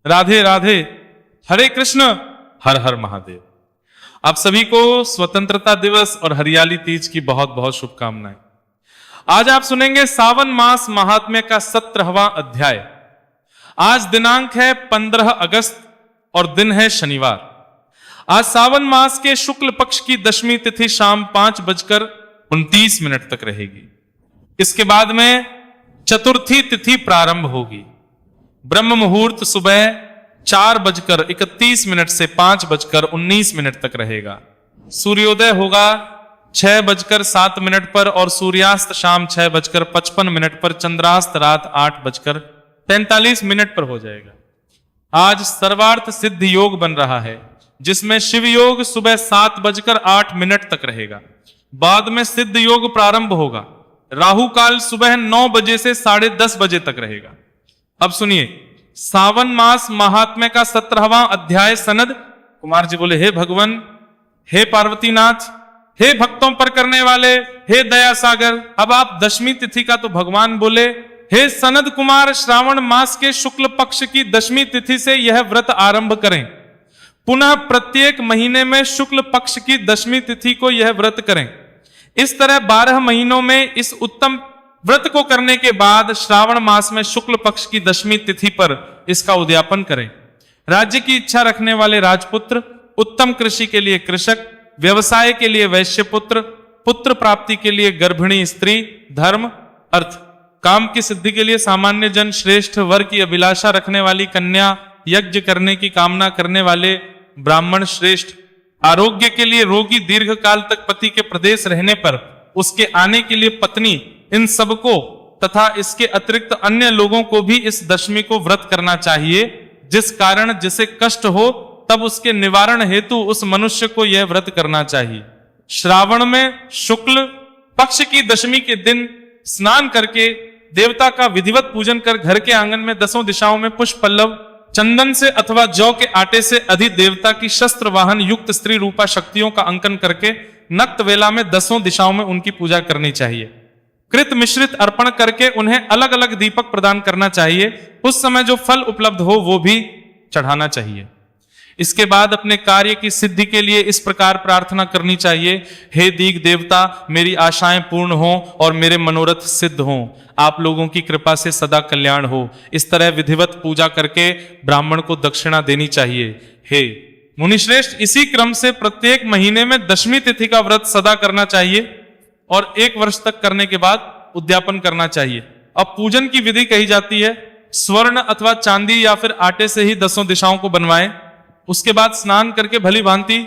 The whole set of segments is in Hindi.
राधे राधे। हरे कृष्ण। हर हर महादेव। आप सभी को स्वतंत्रता दिवस और हरियाली तीज की बहुत बहुत शुभकामनाएं। आज आप सुनेंगे सावन मास महात्म्य का 17वां अध्याय। आज दिनांक है 15 अगस्त और दिन है शनिवार। आज सावन मास के शुक्ल पक्ष की दशमी तिथि शाम 5:29 तक रहेगी। इसके बाद में चतुर्थी तिथि प्रारंभ होगी। ब्रह्म मुहूर्त सुबह 4:31 से 5:19 तक रहेगा। सूर्योदय होगा 6:07 पर और सूर्यास्त शाम 6:55 पर। चंद्रास्त रात 8:43 पर हो जाएगा। आज सर्वार्थ सिद्ध योग बन रहा है, जिसमें शिव योग सुबह 7:08 तक रहेगा। बाद में सिद्ध योग प्रारंभ होगा। राहु काल सुबह 9 बजे से 10:30 बजे तक रहेगा। अब सुनिए सावन मास महात्म्य का 17वां अध्याय। सनद कुमार जी बोले, हे भगवान, हे पार्वतीनाथ, हे भक्तों पर करने वाले, हे दया सागर। अब आप दशमी तिथि का तो भगवान बोले, हे सनद कुमार, श्रावण मास के शुक्ल पक्ष की दशमी तिथि से यह व्रत आरंभ करें। पुनः प्रत्येक महीने में शुक्ल पक्ष की दशमी तिथि को यह व्रत करें। इस तरह 12 महीनों में इस उत्तम व्रत को करने के बाद श्रावण मास में शुक्ल पक्ष की दशमी तिथि पर इसका उद्यापन करें। राज्य की इच्छा रखने वाले राजपुत्र, उत्तम कृषि के लिए कृषक, व्यवसाय के लिए वैश्यपुत्र, पुत्र प्राप्ति के लिए गर्भिणी स्त्री, धर्म अर्थ काम की सिद्धि के लिए सामान्य जन, श्रेष्ठ वर की अभिलाषा रखने वाली कन्या, यज्ञ करने की कामना करने वाले ब्राह्मण श्रेष्ठ, आरोग्य के लिए रोगी, दीर्घ काल तक पति के प्रदेश रहने पर उसके आने के लिए पत्नी, इन सबको तथा इसके अतिरिक्त अन्य लोगों को भी इस दशमी को व्रत करना चाहिए। जिस कारण जिसे कष्ट हो तब उसके निवारण हेतु उस मनुष्य को यह व्रत करना चाहिए। श्रावण में शुक्ल पक्ष की दशमी के दिन स्नान करके देवता का विधिवत पूजन कर घर के आंगन में 10 दिशाओं में पुष्प पल्लव, चंदन से अथवा जौ के आटे से अधिदेवता की शस्त्र वाहन युक्त स्त्री रूपा शक्तियों का अंकन करके नक्त वेला में 10 दिशाओं में उनकी पूजा करनी चाहिए। कृत मिश्रित अर्पण करके उन्हें अलग अलग दीपक प्रदान करना चाहिए। उस समय जो फल उपलब्ध हो वो भी चढ़ाना चाहिए। इसके बाद अपने कार्य की सिद्धि के लिए इस प्रकार प्रार्थना करनी चाहिए, हे दीग देवता, मेरी आशाएं पूर्ण हो और मेरे मनोरथ सिद्ध हों। आप लोगों की कृपा से सदा कल्याण हो। इस तरह विधिवत पूजा करके ब्राह्मण को दक्षिणा देनी चाहिए। हे मुनिश्रेष्ठ, इसी क्रम से प्रत्येक महीने में दशमी तिथि का व्रत सदा करना चाहिए और 1 वर्ष तक करने के बाद उद्यापन करना चाहिए। अब पूजन की विधि कही जाती है। स्वर्ण अथवा चांदी या फिर आटे से ही 10 दिशाओं को बनवाएं। उसके बाद स्नान करके भली भांति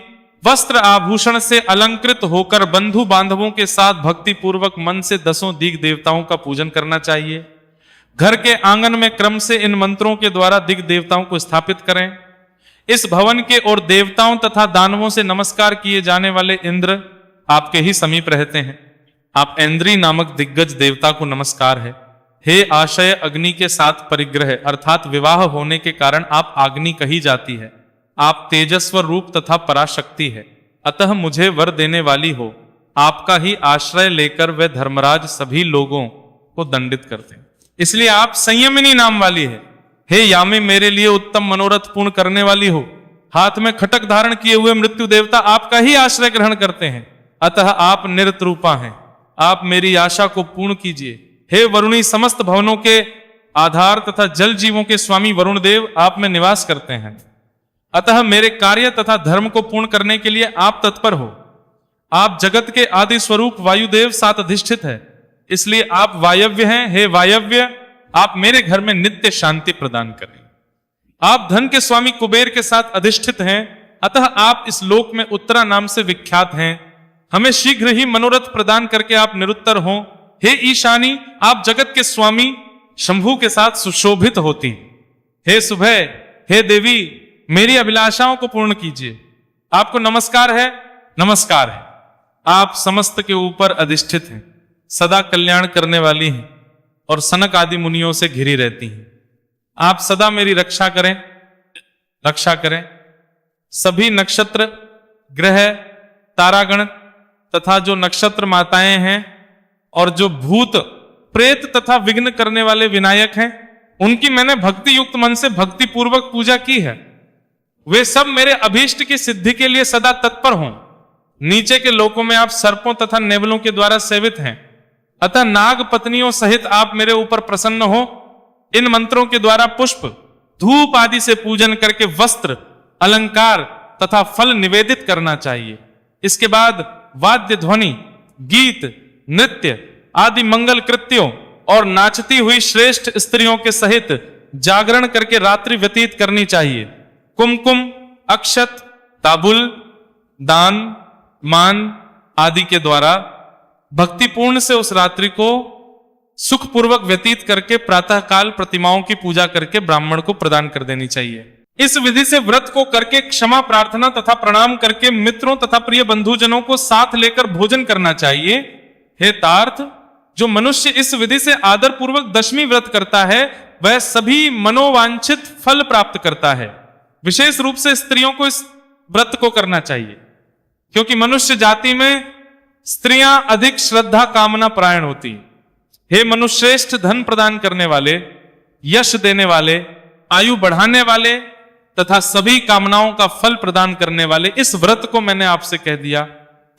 वस्त्र आभूषण से अलंकृत होकर बंधु बांधवों के साथ भक्ति पूर्वक मन से 10 दिग देवताओं का पूजन करना चाहिए। घर के आंगन में क्रम से इन मंत्रों के द्वारा दिग देवताओं को स्थापित करें। इस भवन के और देवताओं तथा दानवों से नमस्कार किए जाने वाले इंद्र आपके ही समीप रहते हैं। आप ऐन्द्री नामक दिग्गज देवता को नमस्कार है। हे आशय अग्नि के साथ परिग्रह अर्थात विवाह होने के कारण आप अग्नि कही जाती है। आप तेजस्व रूप तथा पराशक्ति है, अतः मुझे वर देने वाली हो। आपका ही आश्रय लेकर वे धर्मराज सभी लोगों को दंडित करते हैं, इसलिए आप संयमिनी नाम वाली है। हे यामी, मेरे लिए उत्तम मनोरथ पूर्ण करने वाली हो। हाथ में खटक धारण किए हुए मृत्यु देवता आपका ही आश्रय ग्रहण करते हैं, अतः आप निरत रूपा हैं। आप मेरी आशा को पूर्ण कीजिए। हे वरुणी, समस्त भवनों के आधार तथा जल जीवों के स्वामी वरुण देव आप में निवास करते हैं, अतः मेरे कार्य तथा धर्म को पूर्ण करने के लिए आप तत्पर हो। आप जगत के आदि स्वरूप वायुदेव साथ अधिष्ठित है, इसलिए आप वायव्य हैं। हे वायव्य, आप मेरे घर में नित्य शांति प्रदान करें। आप धन के स्वामी कुबेर के साथ अधिष्ठित हैं, अतः आप इस लोक में उत्तरा नाम से विख्यात हैं। हमें शीघ्र ही मनोरथ प्रदान करके आप निरुत्तर हों। हे ईशानी, आप जगत के स्वामी शंभु के साथ सुशोभित होती। हे सुभय, हे देवी, मेरी अभिलाषाओं को पूर्ण कीजिए। आपको नमस्कार है, नमस्कार है। आप समस्त के ऊपर अधिष्ठित हैं, सदा कल्याण करने वाली हैं और सनक आदि मुनियों से घिरी रहती हैं। आप सदा मेरी रक्षा करें, रक्षा करें। सभी नक्षत्र, ग्रह, तारागण तथा जो नक्षत्र माताएं हैं और जो भूत, प्रेत तथा विघ्न करने वाले विनायक हैं, उनकी मैंने भक्ति युक्त मन से भक्ति पूर्वक पूजा की है। वे सब मेरे अभीष्ट की सिद्धि के लिए सदा तत्पर हों। नीचे के लोकों में आप सर्पों तथा नेवलों के द्वारा सेवित हैं, अतः नाग पत्नियों सहित आप मेरे ऊपर प्रसन्न हो। इन मंत्रों के द्वारा पुष्प धूप आदि से पूजन करके वस्त्र अलंकार तथा फल निवेदित करना चाहिए। इसके बाद वाद्य ध्वनि गीत नृत्य आदि मंगल कृत्यों और नाचती हुई श्रेष्ठ स्त्रियों के सहित जागरण करके रात्रि व्यतीत करनी चाहिए। कुमकुम अक्षत ताबुल दान मान आदि के द्वारा भक्तिपूर्ण से उस रात्रि को सुखपूर्वक व्यतीत करके प्रातःकाल प्रतिमाओं की पूजा करके ब्राह्मण को प्रदान कर देनी चाहिए। इस विधि से व्रत को करके क्षमा प्रार्थना तथा प्रणाम करके मित्रों तथा प्रिय बंधुजनों को साथ लेकर भोजन करना चाहिए। हे तार्थ, जो मनुष्य इस विधि से आदर पूर्वक दशमी व्रत करता है वह सभी मनोवांछित फल प्राप्त करता है। विशेष रूप से स्त्रियों को इस व्रत को करना चाहिए, क्योंकि मनुष्य जाति में स्त्रियां अधिक श्रद्धा कामना परायण होती। हे मनुश्रेष्ठ, धन प्रदान करने वाले, यश देने वाले, आयु बढ़ाने वाले तथा सभी कामनाओं का फल प्रदान करने वाले, इस व्रत को मैंने आपसे कह दिया।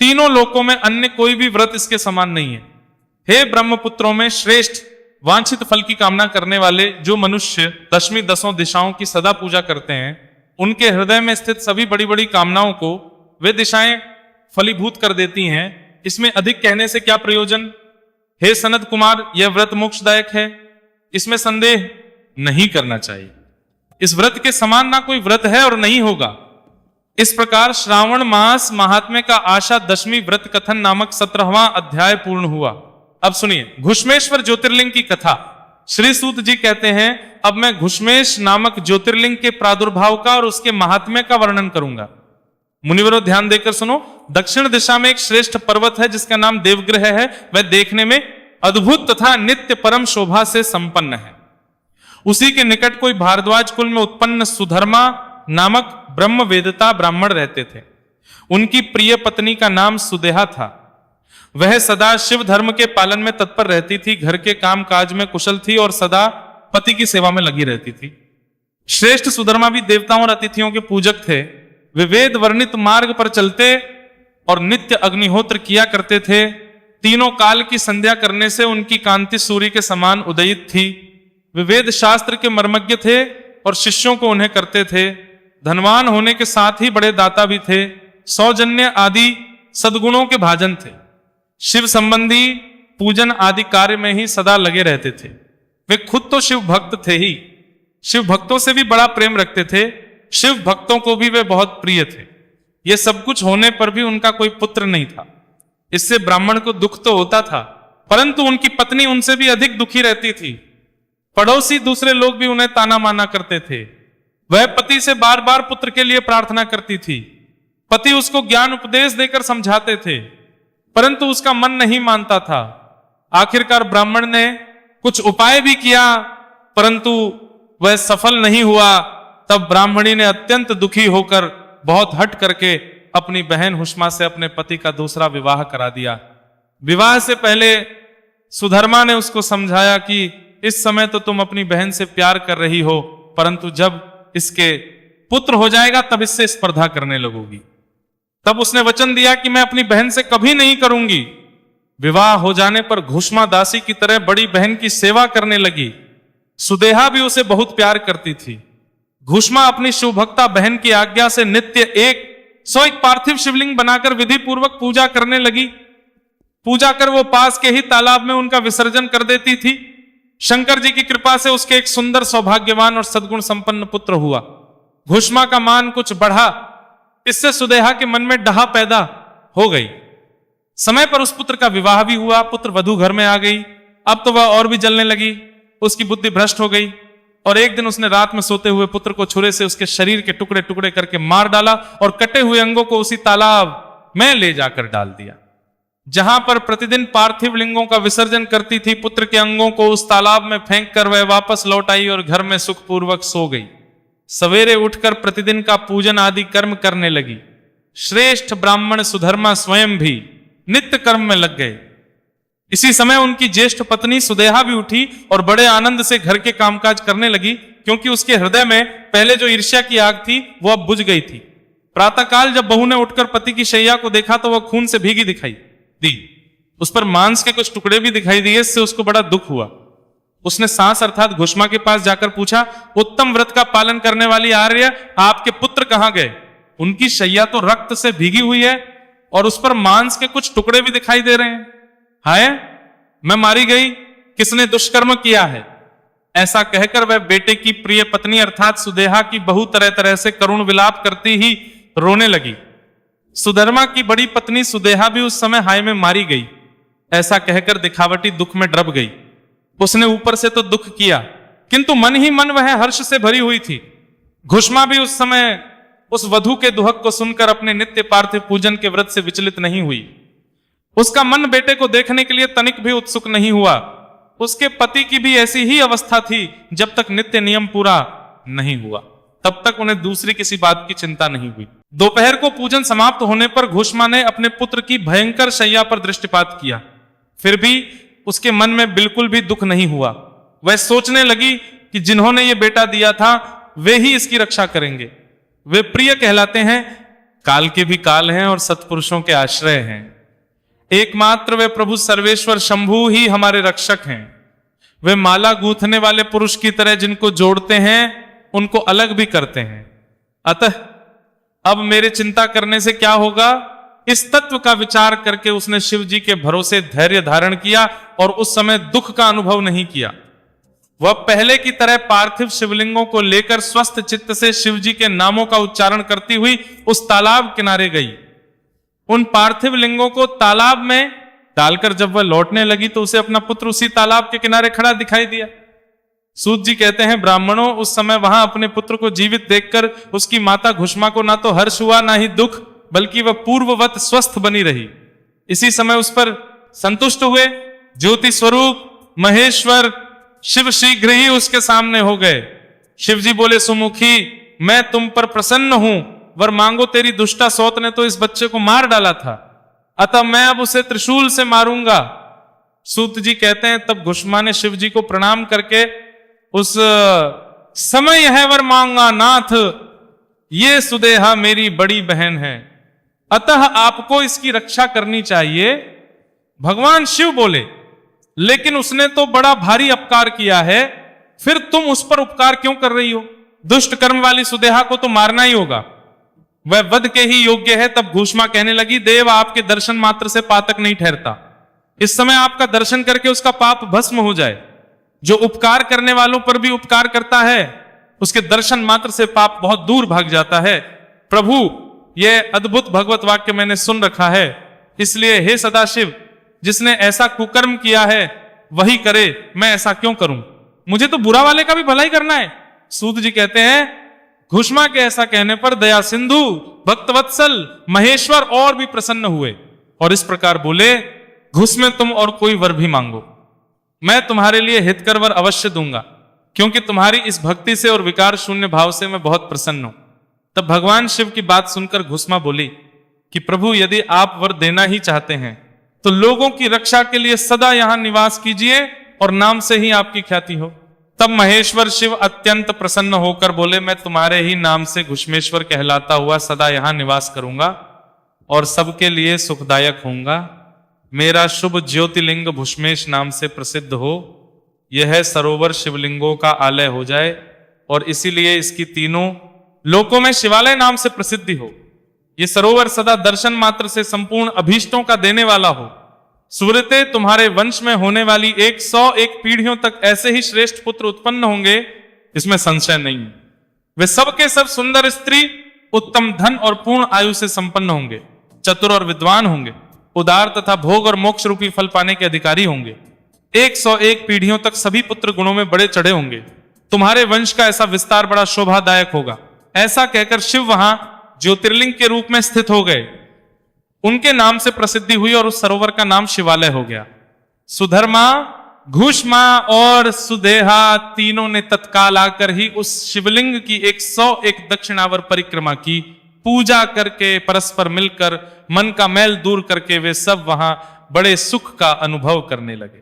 तीनों लोकों में अन्य कोई भी व्रत इसके समान नहीं है। हे ब्रह्मपुत्रों में श्रेष्ठ, वांछित फल की कामना करने वाले जो मनुष्य दशमी दसों दिशाओं की सदा पूजा करते हैं, उनके हृदय में स्थित सभी बड़ी बड़ी कामनाओं को वे दिशाएं फलीभूत कर देती हैं। इसमें अधिक कहने से क्या प्रयोजन। हे सनत कुमार, यह व्रत मोक्षदायक है, इसमें संदेह नहीं करना चाहिए। इस व्रत के समान ना कोई व्रत है और नहीं होगा। इस प्रकार श्रावण मास महात्म्य का आशा दशमी व्रत कथन नामक 17वां अध्याय पूर्ण हुआ। अब सुनिए घुष्मेश्वर ज्योतिर्लिंग की कथा। श्री सूत जी कहते हैं, अब मैं घुष्मेश नामक ज्योतिर्लिंग के प्रादुर्भाव का और उसके महात्म्य का वर्णन करूंगा। मुनिवरों ध्यान देकर सुनो। दक्षिण दिशा में एक श्रेष्ठ पर्वत है जिसका नाम देवग्रह है। वह देखने में अद्भुत तथा नित्य परम शोभा से संपन्न है। उसी के निकट कोई भारद्वाज कुल में उत्पन्न सुधर्मा नामक ब्रह्म वेदता ब्राह्मण रहते थे। उनकी प्रिय पत्नी का नाम सुदेहा था। वह सदा शिव धर्म के पालन में तत्पर रहती थी, घर के काम काज में कुशल थी और सदा पति की सेवा में लगी रहती थी। श्रेष्ठ सुधर्मा भी देवताओं और अतिथियों के पूजक थे। वे वेद वर्णित मार्ग पर चलते और नित्य अग्निहोत्र किया करते थे। तीनों काल की संध्या करने से उनकी कांति सूर्य के समान उदयित थी। वे वेद शास्त्र के मर्मज्ञ थे और शिष्यों को उन्हें करते थे। धनवान होने के साथ ही बड़े दाता भी थे। सौजन्य आदि सद्गुणों के भाजन थे। शिव संबंधी पूजन आदि कार्य में ही सदा लगे रहते थे। वे खुद तो शिव भक्त थे ही, शिव भक्तों से भी बड़ा प्रेम रखते थे। शिव भक्तों को भी वे बहुत प्रिय थे। ये सब कुछ होने पर भी उनका कोई पुत्र नहीं था। इससे ब्राह्मण को दुख तो होता था, परंतु उनकी पत्नी उनसे भी अधिक दुखी रहती थी। पड़ोसी दूसरे लोग भी उन्हें ताना माना करते थे। वह पति से बार बार पुत्र के लिए प्रार्थना करती थी। पति उसको ज्ञान उपदेश देकर समझाते थे, परंतु उसका मन नहीं मानता था। आखिरकार ब्राह्मण ने कुछ उपाय भी किया, परंतु वह सफल नहीं हुआ। तब ब्राह्मणी ने अत्यंत दुखी होकर बहुत हट करके अपनी बहन हुष्मा से अपने पति का दूसरा विवाह करा दिया। विवाह से पहले सुधर्मा ने उसको समझाया कि इस समय तो तुम अपनी बहन से प्यार कर रही हो, परंतु जब इसके पुत्र हो जाएगा तब इससे स्पर्धा करने लगोगी। तब उसने वचन दिया कि मैं अपनी बहन से कभी नहीं करूंगी। विवाह हो जाने पर घुष्मा दासी की तरह बड़ी बहन की सेवा करने लगी। सुदेहा भी उसे बहुत प्यार करती थी। घुष्मा अपनी शिवभक्ता बहन की आज्ञा से नित्य एक पार्थिव शिवलिंग बनाकर विधि पूर्वक पूजा करने लगी। पूजा कर वो पास के ही तालाब में उनका विसर्जन कर देती थी। शंकर जी की कृपा से उसके एक सुंदर सौभाग्यवान और सद्गुण संपन्न पुत्र हुआ। घुष्मा का मान कुछ बढ़ा, इससे सुदेहा के मन में डहा पैदा हो गई। समय पर उस पुत्र का विवाह भी हुआ। पुत्र वधू घर में आ गई। अब तो वह और भी जलने लगी। उसकी बुद्धि भ्रष्ट हो गई और एक दिन उसने रात में सोते हुए पुत्र को छुरे से उसके शरीर के टुकड़े टुकड़े करके मार डाला और कटे हुए अंगों को उसी तालाब में ले जाकर डाल दिया। जहां पर प्रतिदिन पार्थिव लिंगों का विसर्जन करती थी, पुत्र के अंगों को उस तालाब में फेंक कर वह वापस लौट आई और घर में सुखपूर्वक सो गई। सवेरे उठकर प्रतिदिन का पूजन आदि कर्म करने लगी। श्रेष्ठ ब्राह्मण सुधर्मा स्वयं भी नित्य कर्म में लग गए। इसी समय उनकी ज्येष्ठ पत्नी सुदेहा भी उठी और बड़े आनंद से घर के कामकाज करने लगी, क्योंकि उसके हृदय में पहले जो ईर्ष्या की आग थी वो अब बुझ गई थी। प्रातःकाल जब बहू ने उठकर पति की शैया को देखा तो वह खून से भीगी दिखाई दी। उस पर मांस के कुछ टुकड़े भी दिखाई दिए। इससे उसको बड़ा दुख हुआ। उसने सास अर्थात घुष्मा के पास जाकर पूछा, उत्तम व्रत का पालन करने वाली आर्य, आपके पुत्र कहां गए? उनकी शैया तो रक्त से भीगी हुई है और उस पर मांस के कुछ टुकड़े भी दिखाई दे रहे हैं। हाय, मैं मारी गई, किसने दुष्कर्म किया है? ऐसा कहकर वह बेटे की प्रिय पत्नी अर्थात सुदेहा की बहू तरह तरह से करुण विलाप करती ही रोने लगी। सुधर्मा की बड़ी पत्नी सुदेहा भी उस समय हाय में मारी गई। ऐसा कहकर दिखावटी दुख में डूब गई। उसने ऊपर से तो दुख किया, किंतु मन ही मन वह हर्ष से भरी हुई थी। घुष्मा भी उस समय उस वधू के दुहक को सुनकर अपने नित्य पार्थिव पूजन के व्रत से विचलित नहीं हुई। उसका मन बेटे को देखने के लिए तनिक भी उत्सुक नहीं हुआ। उसके पति की भी ऐसी ही अवस्था थी। जब तक नित्य नियम पूरा नहीं हुआ तब तक उन्हें दूसरी किसी बात की चिंता नहीं हुई। दोपहर को पूजन समाप्त होने पर घुष्मा ने अपने पुत्र की भयंकर शैया पर दृष्टिपात किया। फिर भी उसके मन में बिल्कुल भी दुख नहीं हुआ। वह सोचने लगी कि जिन्होंने ये बेटा दिया था वे ही इसकी रक्षा करेंगे। वे प्रिय कहलाते हैं, काल के भी काल हैं और सत्पुरुषों के आश्रय हैं। एकमात्र वे प्रभु सर्वेश्वर शंभु ही हमारे रक्षक हैं। वे माला गूंथने वाले पुरुष की तरह जिनको जोड़ते हैं उनको अलग भी करते हैं। अतः अब मेरे चिंता करने से क्या होगा? इस तत्व का विचार करके उसने शिव जी के भरोसे धैर्य धारण किया और उस समय दुख का अनुभव नहीं किया। वह पहले की तरह पार्थिव शिवलिंगों को लेकर स्वस्थ चित्त से शिव जी के नामों का उच्चारण करती हुई उस तालाब किनारे गई। उन पार्थिव लिंगों को तालाब में डालकर जब वह लौटने लगी तो उसे अपना पुत्र उसी तालाब के किनारे खड़ा दिखाई दिया। सूत जी कहते हैं, ब्राह्मणों, उस समय वहां अपने पुत्र को जीवित देखकर उसकी माता घुष्मा को ना तो हर्ष हुआ ना ही दुख, बल्कि वह पूर्ववत स्वस्थ बनी रही। इसी समय उस पर संतुष्ट हुए ज्योति स्वरूप महेश्वर शिव शीघ्र ही उसके सामने हो गए। शिव जी बोले, सुमुखी, मैं तुम पर प्रसन्न हूं, वर मांगो, तेरी दुष्टा सौत ने तो इस बच्चे को मार डाला था, अतः मैं अब उसे त्रिशूल से मारूंगा। सूत जी कहते हैं, तब घुष्मा ने शिव जी को प्रणाम करके उस समय है वर मांगा नाथ, ये सुदेहा मेरी बड़ी बहन है, अतः आपको इसकी रक्षा करनी चाहिए। भगवान शिव बोले, लेकिन उसने तो बड़ा भारी अपकार किया है, फिर तुम उस पर उपकार क्यों कर रही हो? दुष्ट कर्म वाली सुदेहा को तो मारना ही होगा, वह वध के ही योग्य है। तब घुष्मा कहने लगी, देव, आपके दर्शन मात्र से पातक नहीं ठहरता। इस समय आपका दर्शन करके उसका पाप भस्म हो जाए। जो उपकार करने वालों पर भी उपकार करता है उसके दर्शन मात्र से पाप बहुत दूर भाग जाता है। प्रभु, यह अद्भुत भगवत वाक्य मैंने सुन रखा है, इसलिए हे सदाशिव, जिसने ऐसा कुकर्म किया है वही करे, मैं ऐसा क्यों करूं? मुझे तो बुरा वाले का भी भला ही करना है। सूत जी कहते हैं, घुष्मा के ऐसा कहने पर दया सिंधु भक्तवत्सल महेश्वर और भी प्रसन्न हुए और इस प्रकार बोले, घुस में तुम और कोई वर भी मांगो, मैं तुम्हारे लिए हितकर वर अवश्य दूंगा, क्योंकि तुम्हारी इस भक्ति से और विकार शून्य भाव से मैं बहुत प्रसन्न हूं। तब भगवान शिव की बात सुनकर घुष्मा बोली कि प्रभु, यदि आप वर देना ही चाहते हैं तो लोगों की रक्षा के लिए सदा यहां निवास कीजिए और नाम से ही आपकी ख्याति हो। तब महेश्वर शिव अत्यंत प्रसन्न होकर बोले, मैं तुम्हारे ही नाम से घुष्मेश्वर कहलाता हुआ सदा यहां निवास करूंगा और सबके लिए सुखदायक होऊंगा। मेरा शुभ ज्योतिलिंग भुष्मेश नाम से प्रसिद्ध हो, यह सरोवर शिवलिंगों का आलय हो जाए और इसीलिए इसकी तीनों लोकों में शिवालय नाम से प्रसिद्धि हो। यह सरोवर सदा दर्शन मात्र से संपूर्ण अभीष्टों का देने वाला हो। सुव्रते, तुम्हारे वंश में होने वाली 101 पीढ़ियों तक ऐसे ही श्रेष्ठ पुत्र उत्पन्न होंगे, इसमें संशय नहीं। वे सबके सब सुंदर स्त्री, उत्तम धन और पूर्ण आयु से संपन्न होंगे, चतुर और विद्वान होंगे, उदार तथा भोग और मोक्ष रूपी फल पाने के अधिकारी होंगे। 101 पीढ़ियों तक सभी पुत्र गुणों में बड़े चढ़े होंगे। तुम्हारे वंश का ऐसा विस्तार बड़ा शोभादायक होगा। ऐसा कहकर शिव वहां ज्योतिर्लिंग के रूप में स्थित हो गए। उनके नाम से प्रसिद्धि हुई और उस सरोवर का नाम शिवालय हो गया। सुधर्मा, घुष्मा और सुदेहा तीनों ने तत्काल आकर ही उस शिवलिंग की 101 दक्षिणावर परिक्रमा की। पूजा करके परस्पर मिलकर मन का मैल दूर करके वे सब वहां बड़े सुख का अनुभव करने लगे।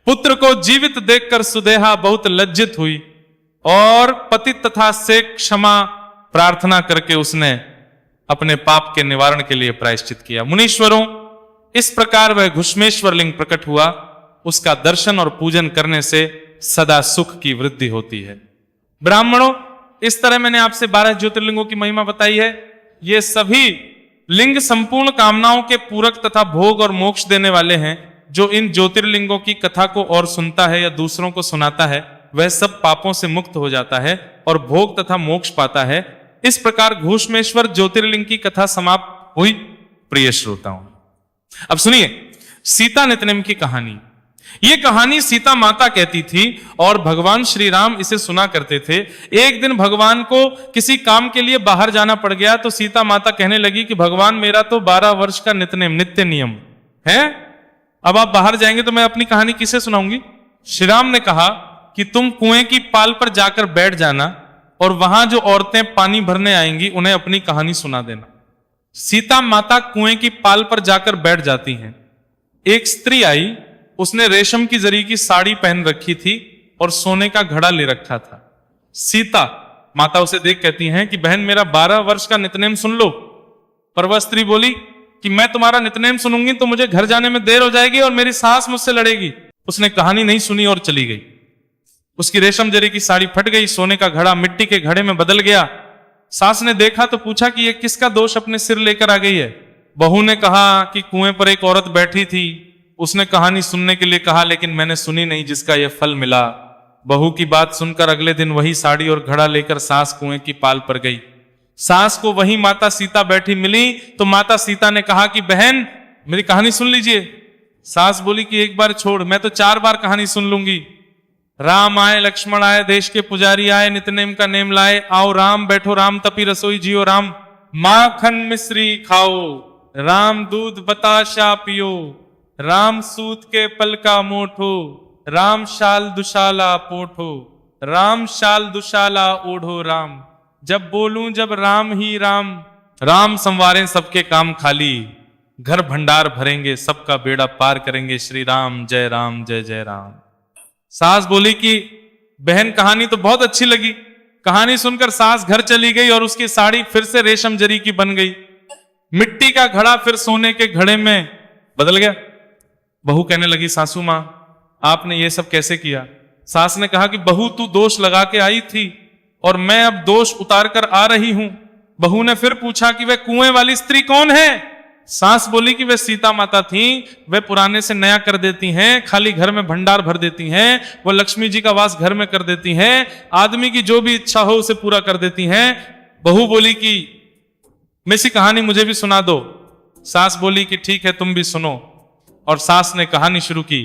पुत्र को जीवित देखकर सुदेहा बहुत लज्जित हुई और पति तथा से क्षमा प्रार्थना करके उसने अपने पाप के निवारण के लिए प्रायश्चित किया। मुनीश्वरों, इस प्रकार वह घुष्मेश्वर लिंग प्रकट हुआ। उसका दर्शन और पूजन करने से सदा सुख की वृद्धि होती है। ब्राह्मणों, इस तरह मैंने आपसे 12 ज्योतिर्लिंगों की महिमा बताई है। ये सभी लिंग संपूर्ण कामनाओं के पूरक तथा भोग और मोक्ष देने वाले हैं। जो इन ज्योतिर्लिंगों की कथा को और सुनता है या दूसरों को सुनाता है, वह सब पापों से मुक्त हो जाता है और भोग तथा मोक्ष पाता है। इस प्रकार घूष्मेश्वर ज्योतिर्लिंग की कथा समाप्त हुई। प्रिय श्रोताओं, अब सुनिए सीता नितनेम की कहानी। ये कहानी सीता माता कहती थी और भगवान श्री राम इसे सुना करते थे। एक दिन भगवान को किसी काम के लिए बाहर जाना पड़ गया तो सीता माता कहने लगी कि भगवान, मेरा तो 12 वर्ष का नित्य नियम है, अब आप बाहर जाएंगे तो मैं अपनी कहानी किसे सुनाऊंगी। श्री राम ने कहा कि तुम कुएं की पाल पर जाकर बैठ जाना और वहां जो औरतें पानी भरने आएंगी उन्हें अपनी कहानी सुना देना। सीता माता कुएं की पाल पर जाकर बैठ जाती हैं। एक स्त्री आई, उसने रेशम की जरी की साड़ी पहन रखी थी और सोने का घड़ा ले रखा था। सीता माता उसे देख कहती हैं कि बहन, मेरा 12 वर्ष का नितनेम सुन लो। पर वह स्त्री बोली कि मैं तुम्हारा नितनेम सुनूंगी तो मुझे घर जाने में देर हो जाएगी और मेरी सास मुझसे लड़ेगी। उसने कहानी नहीं सुनी और चली गई। उसकी रेशम जरी की साड़ी फट गई, सोने का घड़ा मिट्टी के घड़े में बदल गया। सास ने देखा तो पूछा कि ये किसका दोष अपने सिर लेकर आ गई है। बहू ने कहा कि कुएं पर एक औरत बैठी थी, उसने कहानी सुनने के लिए कहा लेकिन मैंने सुनी नहीं, जिसका यह फल मिला। बहू की बात सुनकर अगले दिन वही साड़ी और घड़ा लेकर सास कुएं की पाल पर गई। सास को वही माता सीता बैठी मिली तो माता सीता ने कहा कि बहन, मेरी कहानी सुन लीजिए। सास बोली कि एक बार छोड़, मैं तो 4 बार कहानी सुन लूंगी। राम आए, लक्ष्मण आए, देश के पुजारी आए, नितनेम का नेम लाए, आओ राम, बैठो राम, तपी रसोई जियो राम। माखन मिश्री खाओ, राम दूध बताशा पियो, राम सूत के पलका मोठो, राम शाल दुशाला पोठो, राम शाल दुशाला ओढ़ो राम। जब बोलूं जब राम ही राम, राम संवारें सबके काम खाली, घर भंडार भरेंगे सबका बेड़ा पार करेंगे, श्री राम जय राम जय जय राम। सास बोली कि बहन, कहानी तो बहुत अच्छी लगी। कहानी सुनकर सास घर चली गई और उसकी साड़ी फिर से रेशम जरी की बन गई। मिट्टी का घड़ा फिर सोने के घड़े में बदल गया। बहू कहने लगी, सासू मां, आपने ये सब कैसे किया। सास ने कहा कि बहू, तू दोष लगा के आई थी और मैं अब दोष उतार कर आ रही हूं। बहू ने फिर पूछा कि वह कुएं वाली स्त्री कौन है। सास बोली कि वह सीता माता थी, वह पुराने से नया कर देती हैं, खाली घर में भंडार भर देती हैं, वह लक्ष्मी जी का वास घर में कर देती हैं, आदमी की जो भी इच्छा हो उसे पूरा कर देती हैं। बहू बोली कि मेरी कहानी मुझे भी सुना दो। सास बोली कि ठीक है, तुम भी सुनो। और सास ने कहानी शुरू की।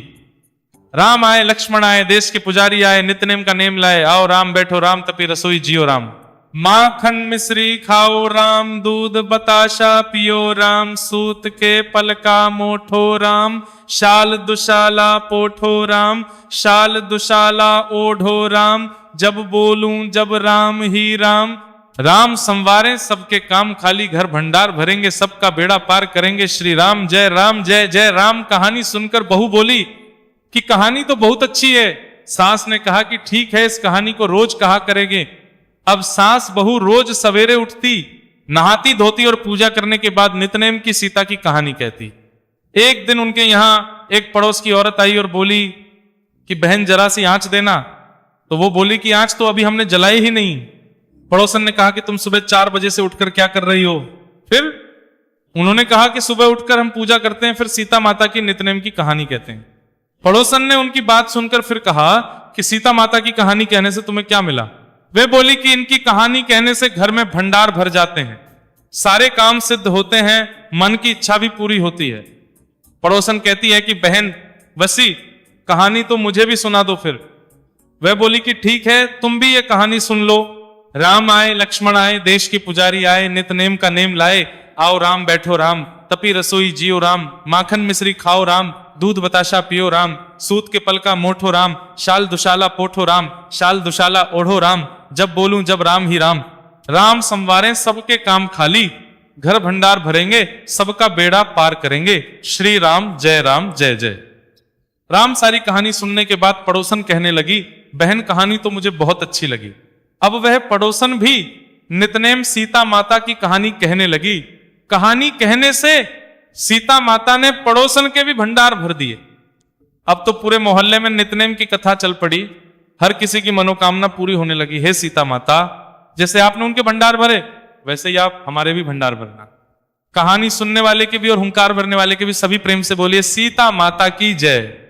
राम आए, लक्ष्मण आए, देश के पुजारी आए, नितनेम का नेम लाए, आओ राम, बैठो राम, तपी रसोई जियो राम। माखन मिश्री खाओ राम, दूध बताशा पियो राम, सूत के पलका मोठो राम, शाल दुशाला पोठो राम, शाल दुशाला ओढ़ो राम। जब बोलूं जब राम ही राम, राम संवारें सबके काम खाली, घर भंडार भरेंगे सबका बेड़ा पार करेंगे, श्री राम जय जय राम। कहानी सुनकर बहू बोली कि कहानी तो बहुत अच्छी है। सास ने कहा कि ठीक है, इस कहानी को रोज कहा करेंगे। अब सास बहू रोज सवेरे उठती, नहाती धोती और पूजा करने के बाद नितनेम की सीता की कहानी कहती। एक दिन उनके यहां एक पड़ोस की औरत आई और बोली कि बहन, जरा सी आंच देना। तो वो बोली कि आंच तो अभी हमने जलाई ही नहीं। पड़ोसन ने कहा कि तुम सुबह 4 बजे से उठकर क्या कर रही हो। फिर उन्होंने कहा कि सुबह उठकर हम पूजा करते हैं, फिर सीता माता की नितनेम की कहानी कहते हैं। पड़ोसन ने उनकी बात सुनकर फिर कहा कि सीता माता की कहानी कहने से तुम्हें क्या मिला। वे बोली कि इनकी कहानी कहने से घर में भंडार भर जाते हैं, सारे काम सिद्ध होते हैं, मन की इच्छा भी पूरी होती है। पड़ोसन कहती है कि बहन वसी, कहानी तो मुझे भी सुना दो। फिर वह बोली कि ठीक है, तुम भी ये कहानी सुन लो। राम आए, लक्ष्मण आए, देश के पुजारी आए, नितनेम का नेम लाए, आओ राम, बैठो राम, तपी रसोई जियो राम। माखन मिश्री खाओ राम, दूध बताशा पियो राम, सूत के पलका मोठो राम, शाल दुशाला पोठो राम, शाल दुशाला ओढ़ो राम। जब बोलूं जब राम ही राम, राम संवारें सबके काम खाली, घर भंडार भरेंगे, सबका बेड़ा पार करेंगे। श्री राम जय राम जय जय। राम सारी कहानी सुनने के बाद पड़ोसन कहने लगी, बहन कहानी तो मुझे बहुत अच्छी लगी। अब वह पड़ोसन भी नितनेम सीता माता की कहानी कहने लगी। कहानी कहने से सीता माता ने पड़ोसन के भी भंडार भर दिए। अब तो पूरे मोहल्ले में नितनेम की कथा चल पड़ी, हर किसी की मनोकामना पूरी होने लगी। हे सीता माता, जैसे आपने उनके भंडार भरे वैसे ही आप हमारे भी भंडार भरना। कहानी सुनने वाले के भी और हुंकार भरने वाले के भी सभी प्रेम से बोलिए सीता माता की जय।